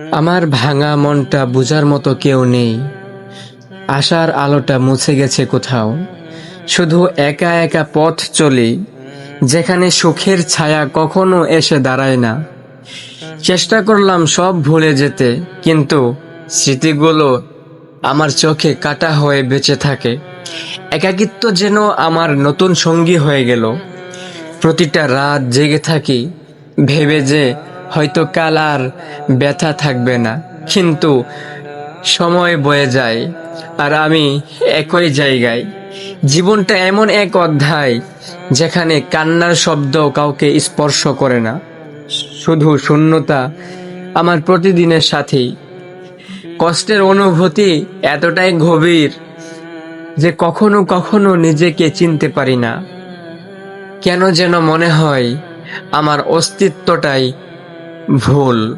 আমার ভাঙা মনটা বুঝার মতো কেউ নেই। আশার আলোটা মুছে গেছে কোথাও। শুধু একা একা পথ চলি, যেখানে সুখের ছায়া কখনো এসে দাঁড়ায় না। চেষ্টা করলাম সব ভুলে যেতে, কিন্তু স্মৃতিগুলো আমার চোখে কাটা হয়ে বেঁচে থাকে। একাকিত্ব যেন আমার নতুন সঙ্গী হয়ে গেল। প্রতিটা রাত জেগে থাকি, ভেবে যে হয়তো কাল আর ব্যথা থাকবে না। কিন্তু সময় বয়ে যায়, আর আমি একই জায়গায়। জীবনটা এমন এক অধ্যায়, যেখানে কান্নার শব্দ কাউকে স্পর্শ করে না, শুধু শূন্যতা আমার প্রতিদিনের সাথী। কষ্টের অনুভূতি এতটাই গভীর যে কখনো কখনো নিজেকে চিনতে পারি না। কেন যেন মনে হয় আমার অস্তিত্বটাই ভুল।